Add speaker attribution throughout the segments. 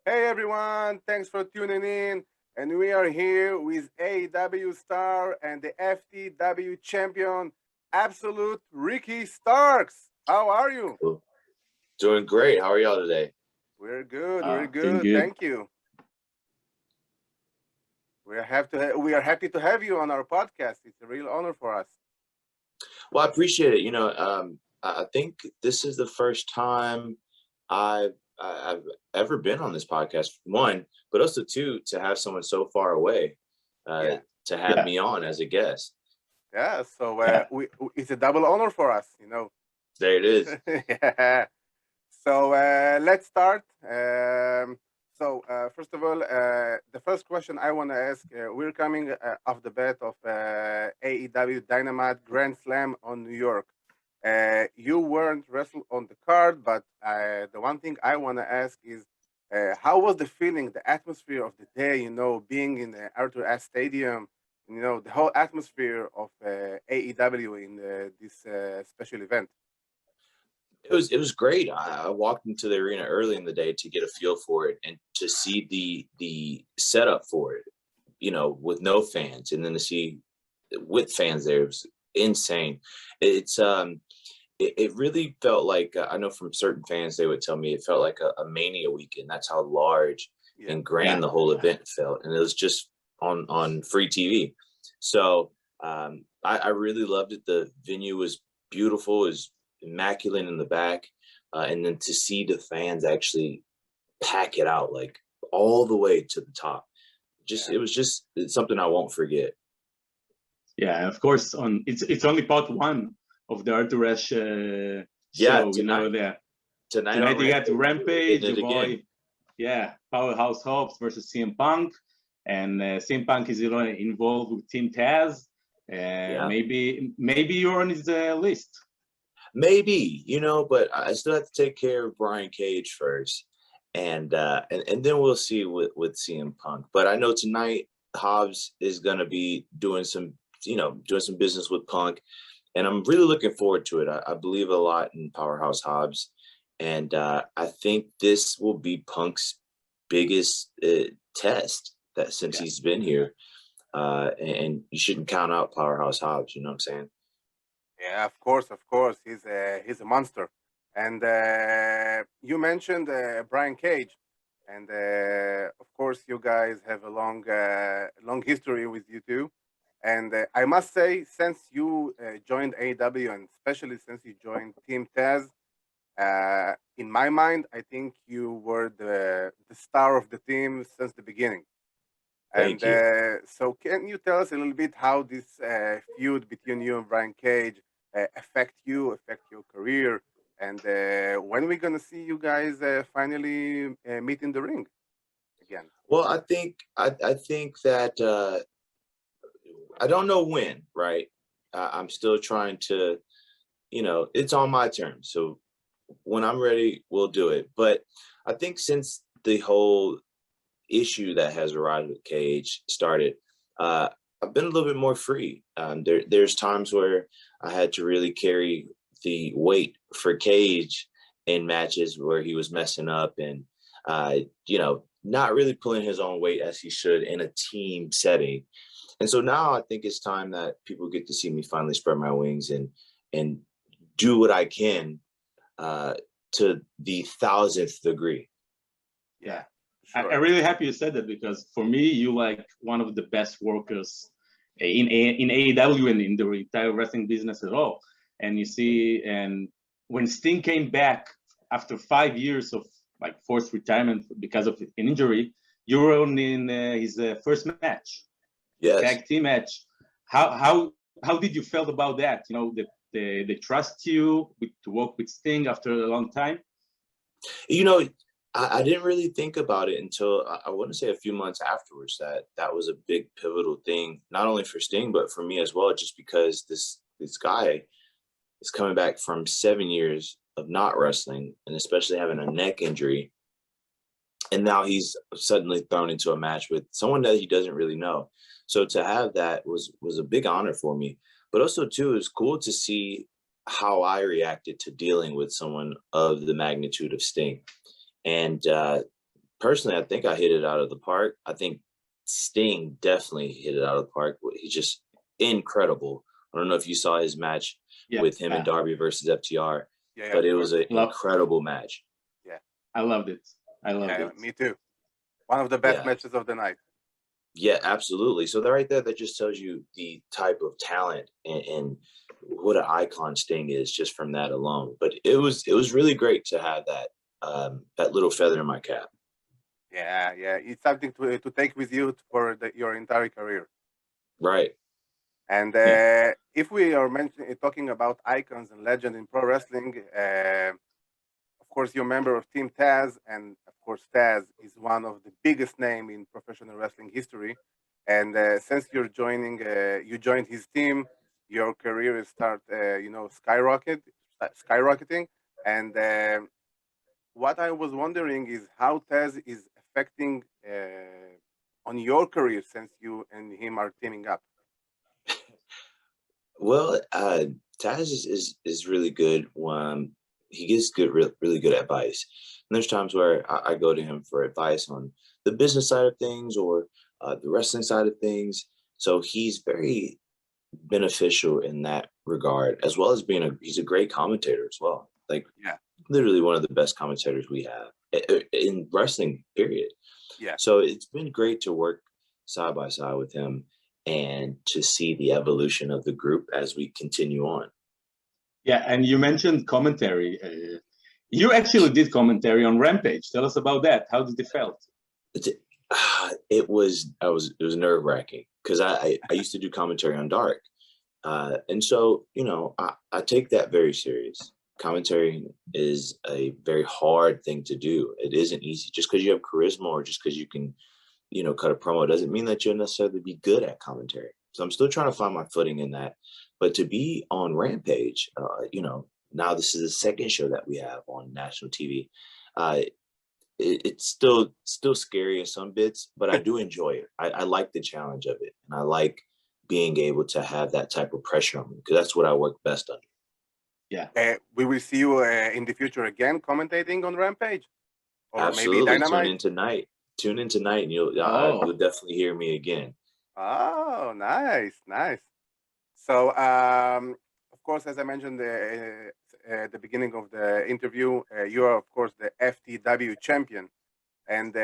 Speaker 1: Hey everyone, thanks for tuning in. And we are here with AEW star and the FTW champion, absolute Rikki Starks. How are you?
Speaker 2: Cool. Doing great. How are y'all today?
Speaker 1: We're good, we're
Speaker 3: Doing
Speaker 1: good.
Speaker 3: good.
Speaker 1: Thank you. We are happy to have you on our podcast. It's a real honor for us.
Speaker 2: Well, I appreciate it. I think this is the first time I've ever been on this podcast. One, but also two, to have someone so far away
Speaker 1: Yeah.
Speaker 2: to have me on as a guest.
Speaker 1: Yeah, so
Speaker 3: Yeah.
Speaker 1: it's a double honor for us, you know.
Speaker 2: There it is.
Speaker 1: Yeah. So let's start. First of all, the first question I want to ask, we're coming off the bat of AEW Dynamite Grand Slam on New York. You weren't wrestled on the card, but the one thing I want to ask is, how was the feeling, the atmosphere of the day, being in the Arthur Ashe Stadium, the whole atmosphere of AEW in this special event?
Speaker 2: It was great. I walked into the arena early in the day to get a feel for it and to see the setup for it, with no fans, and then to see with fans there, it was insane. It really felt like, I know from certain fans, they would tell me it felt like a Mania weekend. That's how large and grand the whole event felt. And it was just on free TV. So I really loved it. The venue was beautiful. It was immaculate in the back. And then to see the fans actually pack it out, like all the way to the top. It's something I won't forget.
Speaker 3: Yeah, and of course, it's only part one of the Arthur Ashe show.
Speaker 2: Tonight
Speaker 3: Tonight you got Rampage,
Speaker 2: Did it
Speaker 3: your boy,
Speaker 2: again.
Speaker 3: Powerhouse Hobbs versus CM Punk, and CM Punk is involved with Team Taz. Maybe you're on his list.
Speaker 2: Maybe, but I still have to take care of Brian Cage first, and then we'll see with CM Punk. But I know tonight Hobbs is going to be doing some business with Punk, and I'm really looking forward to it. I believe a lot in Powerhouse Hobbs, and I think this will be Punk's biggest test since he's been here, and you shouldn't count out Powerhouse Hobbs. You know what I'm saying?
Speaker 1: Yeah, of course. He's a monster. And you mentioned Brian Cage, and of course, you guys have a long history with you two. And I must say, since you joined AEW, and especially since you joined Team Taz, in my mind, I think you were the star of the team since the beginning.
Speaker 2: Thank you.
Speaker 1: So can you tell us a little bit how this feud between you and Brian Cage affect your career, and when we're gonna see you guys finally meet in the ring again?
Speaker 2: Well, I think that I don't know when, right? I'm still trying to, it's on my terms. So when I'm ready, we'll do it. But I think since the whole issue that has arisen with Cage started, I've been a little bit more free. There's times where I had to really carry the weight for Cage in matches where he was messing up and, not really pulling his own weight as he should in a team setting. And so now I think it's time that people get to see me finally spread my wings and do what I can to the 1,000th degree.
Speaker 3: Yeah.
Speaker 1: Sure.
Speaker 3: I'm really happy you said that, because for me, you like one of the best workers in AEW and in the entire wrestling business at all. And you see, and when Sting came back after 5 years of like forced retirement because of an injury, you were on in his first match, tag team match. How did you feel about that? They trust you to work with Sting after a long time.
Speaker 2: I didn't really think about it until I want to say a few months afterwards that was a big pivotal thing, not only for Sting, but for me as well, just because this guy is coming back from 7 years of not wrestling, and especially having a neck injury. And now he's suddenly thrown into a match with someone that he doesn't really know. So to have that was a big honor for me. But also, too, it's cool to see how I reacted to dealing with someone of the magnitude of Sting. And personally, I think I hit it out of the park. I think Sting definitely hit it out of the park. He's just incredible. I don't know if you saw his match with him and Darby versus FTR, but it was an incredible match.
Speaker 1: Yeah,
Speaker 3: I loved it. I loved it.
Speaker 1: Me too. One of the best matches of the night.
Speaker 2: Yeah, absolutely. So right there, that just tells you the type of talent and what an icon Sting is just from that alone. But it was really great to have that little feather in my cap.
Speaker 1: Yeah, it's something to take with you for your entire career.
Speaker 2: Right.
Speaker 1: And if we are talking about icons and legends in pro wrestling, of course, you're a member of Team Taz, and of course, Taz is one of the biggest names in professional wrestling history. And since you joined his team, your career is skyrocketing. And what I was wondering is how Taz is affecting on your career since you and him are teaming up.
Speaker 2: Well, Taz is really good. He gives really good advice. And there's times where I go to him for advice on the business side of things or the wrestling side of things. So he's very beneficial in that regard, as well as he's a great commentator as well. Like, literally one of the best commentators we have in wrestling, period.
Speaker 1: Yeah.
Speaker 2: So it's been great to work side by side with him and to see the evolution of the group as we continue on.
Speaker 3: Yeah, and you mentioned commentary. You actually did commentary on Rampage. Tell us about that. How did it felt?
Speaker 2: It was nerve-wracking because I used to do commentary on Dark. And so, I take that very serious. Commentary is a very hard thing to do. It isn't easy. Just because you have charisma or just because you can, cut a promo doesn't mean that you'll necessarily be good at commentary. So I'm still trying to find my footing in that. But to be on Rampage, now this is the second show that we have on national TV. It's still scary in some bits, but I do enjoy it. I like the challenge of it. And I like being able to have that type of pressure on me because that's what I work best under.
Speaker 3: Yeah.
Speaker 1: We will see you in the future again commentating on Rampage. Or
Speaker 2: absolutely.
Speaker 1: Maybe Dynamite.
Speaker 2: Tune in tonight and you'll definitely hear me again.
Speaker 1: Oh, nice. So, of course, as I mentioned at the beginning of the interview, you are, of course, the FTW champion. And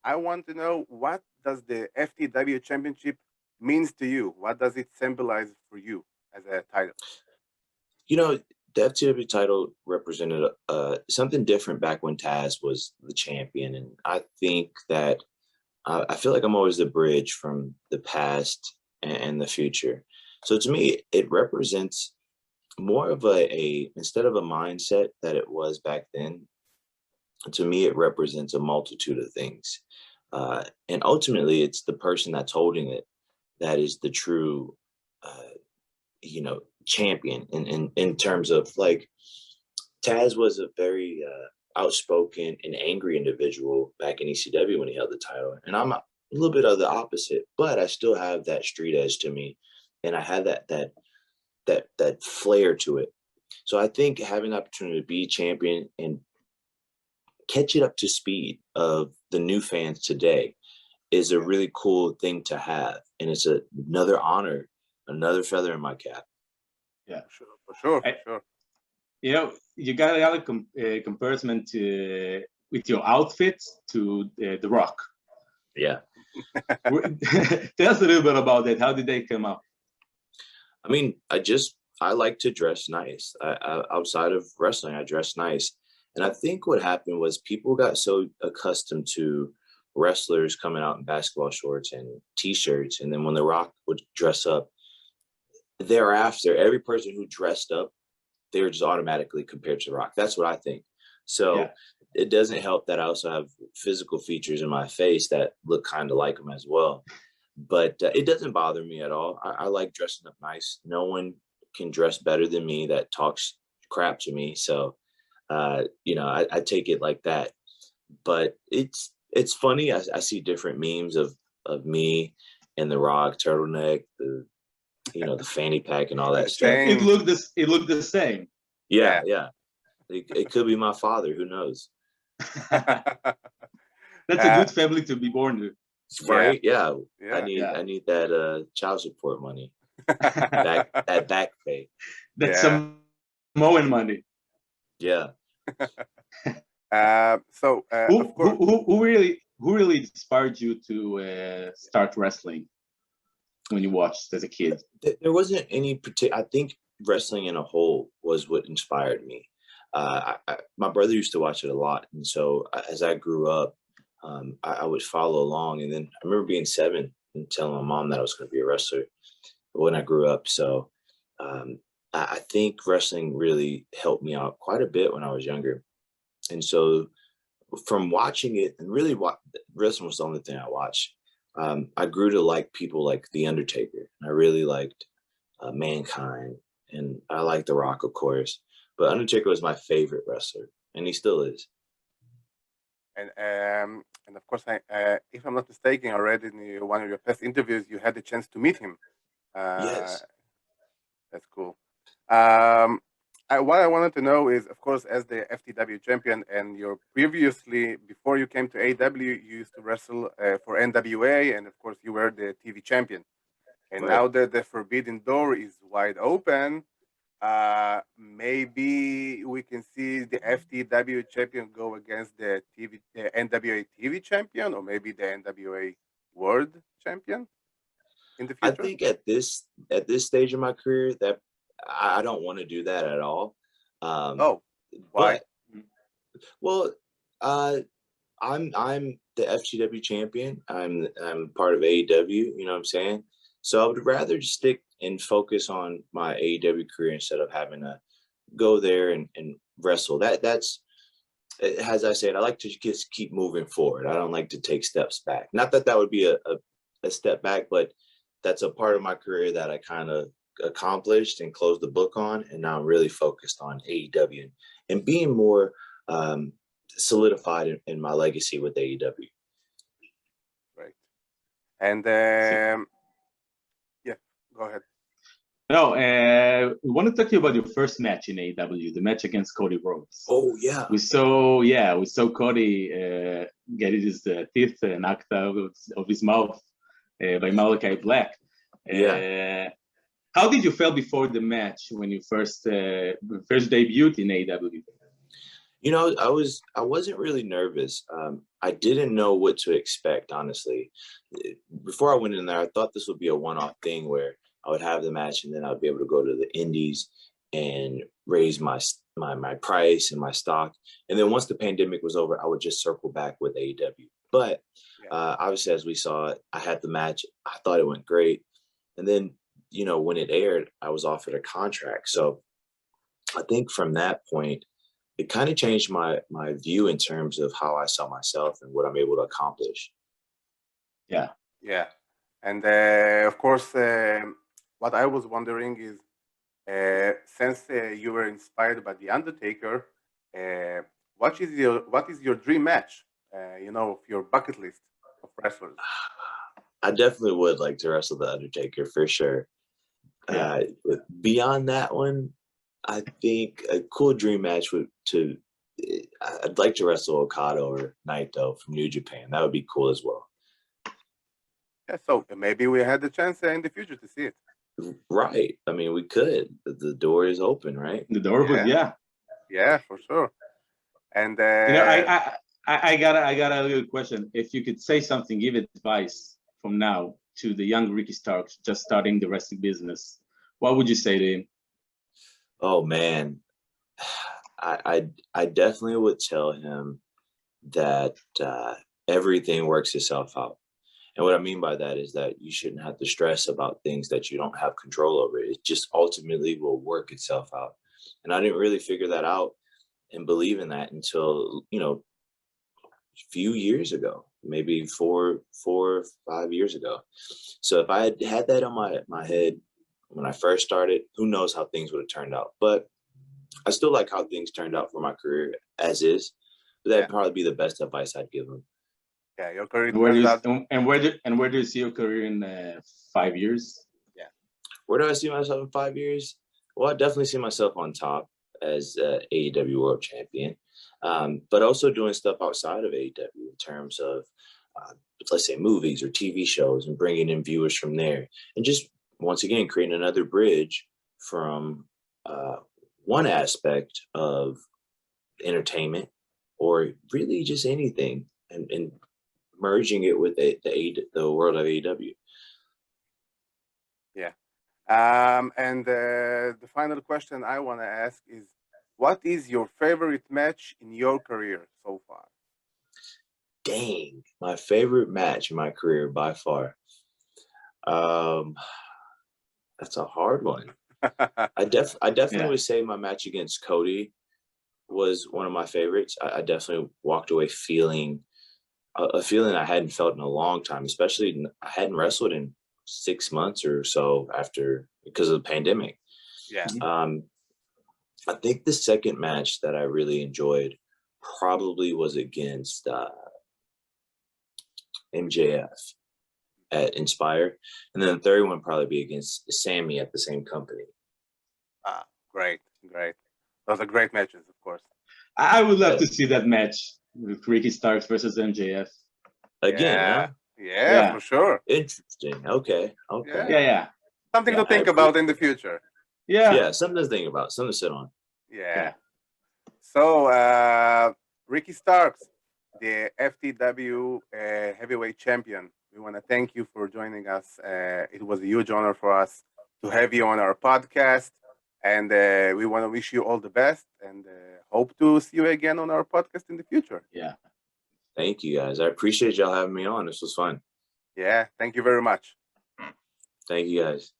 Speaker 1: I want to know, what does the FTW championship means to you? What does it symbolize for you as a title?
Speaker 2: The FTW title represented something different back when Taz was the champion. And I think that I feel like I'm always the bridge from the past and the future. So to me, it represents more of instead of a mindset that it was back then, to me, it represents a multitude of things. And ultimately, it's the person that's holding it that is the true, champion in terms of, like, Taz was a very outspoken and angry individual back in ECW when he held the title. And I'm a little bit of the opposite, but I still have that street edge to me. And I had that flair to it. So I think having the opportunity to be champion and catch it up to speed of the new fans today is a really cool thing to have. And it's another honor, another feather in my cap.
Speaker 3: Yeah,
Speaker 1: for sure.
Speaker 3: You got a comparison with your outfit to The Rock.
Speaker 2: Yeah.
Speaker 3: Tell us a little bit about that. How did they come up?
Speaker 2: I mean, I like to dress nice. Outside of wrestling, I dress nice. And I think what happened was people got so accustomed to wrestlers coming out in basketball shorts and T-shirts. And then when The Rock would dress up, thereafter, every person who dressed up, they were just automatically compared to The Rock. That's what I think. So It doesn't help that I also have physical features in my face that look kind of like him as well. But it doesn't bother me at all. I like dressing up nice. No one can dress better than me that talks crap to me. So, I take it like that. But it's funny. I see different memes of me and The Rock, turtleneck, the fanny pack and all that stuff.
Speaker 3: It looked the same.
Speaker 2: Yeah. It could be my father. Who knows?
Speaker 3: That's a good family to be born to.
Speaker 2: Right? Yeah.
Speaker 1: Yeah.
Speaker 2: I need that child support money. That back pay.
Speaker 3: That's some Samoan money.
Speaker 2: Yeah.
Speaker 1: Of course,
Speaker 3: Who really inspired you to start wrestling when you watched as a kid?
Speaker 2: There wasn't any particular. I think wrestling in a whole was what inspired me. My brother used to watch it a lot, and so as I grew up, I would follow along. And then I remember being 7 and telling my mom that I was going to be a wrestler when I grew up. So I think wrestling really helped me out quite a bit when I was younger. And so from watching it, and really wrestling was the only thing I watched, I grew to like people like The Undertaker. I really liked Mankind, and I liked The Rock, of course. But Undertaker was my favorite wrestler, and he still is.
Speaker 1: And of course, if I'm not mistaken, already in one of your past interviews, you had the chance to meet him.
Speaker 2: Yes.
Speaker 1: That's cool. What I wanted to know is, of course, as the FTW champion, and previously, before you came to AEW, you used to wrestle for NWA, and of course, you were the TV champion. And now that the forbidden door is wide open, maybe we can see the FTW champion go against the NWA TV champion, or maybe the NWA World Champion in the future.
Speaker 2: I think at this stage of my career, that I don't want to do that at all.
Speaker 1: Why?
Speaker 2: I'm the FTW champion. I'm part of AEW. You know what I'm saying? So I would rather just stick and focus on my AEW career instead of having to go there and wrestle. That's, as I said, I like to just keep moving forward. I don't like to take steps back. Not that would be a step back, but that's a part of my career that I kind of accomplished and closed the book on, and now I'm really focused on AEW and being more solidified in my legacy with AEW.
Speaker 1: Right. And yeah, go ahead.
Speaker 3: No, we want to talk to you about your first match in AEW, the match against Cody Rhodes.
Speaker 2: Oh yeah,
Speaker 3: we saw Cody get his teeth knocked out of his mouth by Malachi Black. How did you feel before the match when you first debuted in AEW?
Speaker 2: You know, I wasn't really nervous. I didn't know what to expect, honestly. Before I went in there, I thought this would be a one-off thing where I would have the match and then I'd be able to go to the indies and raise my price and my stock. And then once the pandemic was over, I would just circle back with AEW. But obviously, as we saw, I had the match. I thought it went great. And then, you know, when it aired, I was offered a contract. So I think from that point, it kind of changed my view in terms of how I saw myself and what I'm able to accomplish.
Speaker 1: Yeah. And of course, what I was wondering is, since you were inspired by The Undertaker, what is your dream match? Your bucket list of wrestlers.
Speaker 2: I definitely would like to wrestle The Undertaker for sure. Beyond that one, I think a cool dream match I'd like to wrestle Okada or Naito from New Japan. That would be cool as well.
Speaker 1: Yeah, so maybe we had the chance in the future to see it.
Speaker 2: Right. I mean, we could. The door is open, right?
Speaker 3: The door was,
Speaker 1: Yeah, for sure. And
Speaker 3: I got a little question. If you could say something, give advice from now to the young Rikki Starkes just starting the wrestling business, what would you say to him?
Speaker 2: Oh man, I definitely would tell him that everything works itself out. And what I mean by that is that you shouldn't have to stress about things that you don't have control over. It just ultimately will work itself out. And I didn't really figure that out and believe in that until, a few years ago, maybe four or 5 years ago. So if I had that on my head when I first started, who knows how things would have turned out. But I still like how things turned out for my career as is. But that'd probably be the best advice I'd give them.
Speaker 1: Yeah, your career.
Speaker 3: Where do you see your career in 5 years?
Speaker 2: Yeah. Where do I see myself in 5 years? Well, I definitely see myself on top. as AEW World Champion, but also doing stuff outside of AEW in terms of, let's say, movies or TV shows, and bringing in viewers from there, and just once again creating another bridge from one aspect of entertainment, or really just anything, and merging it with the world of AEW.
Speaker 1: Yeah. And the final question I want to ask is, what is your favorite match in your career so far?
Speaker 2: Dang, my favorite match in my career by far. That's a hard one. I definitely would say my match against Cody was one of my favorites. I definitely walked away feeling a feeling I hadn't felt in a long time, especially I hadn't wrestled in 6 months or so because of the pandemic.
Speaker 1: Yeah.
Speaker 2: I think the second match that I really enjoyed probably was against MJF at Inspire, and then the third one probably be against Sammy at the same company.
Speaker 1: Great. Those are great matches, of course.
Speaker 3: I would love to see that match with Rikki Starks versus MJF.
Speaker 2: Again, huh?
Speaker 1: Yeah, for sure.
Speaker 2: Interesting. Okay.
Speaker 3: Yeah.
Speaker 1: Something to think about in the future.
Speaker 2: Yeah, something to think about, something to sit on.
Speaker 1: Yeah. So, Rikki Starks, the FTW heavyweight champion, we want to thank you for joining us. It was a huge honor for us to have you on our podcast, and we want to wish you all the best, and hope to see you again on our podcast in the future.
Speaker 3: Yeah.
Speaker 2: Thank you, guys. I appreciate y'all having me on. This was fun.
Speaker 1: Yeah, thank you very much.
Speaker 2: Thank you, guys.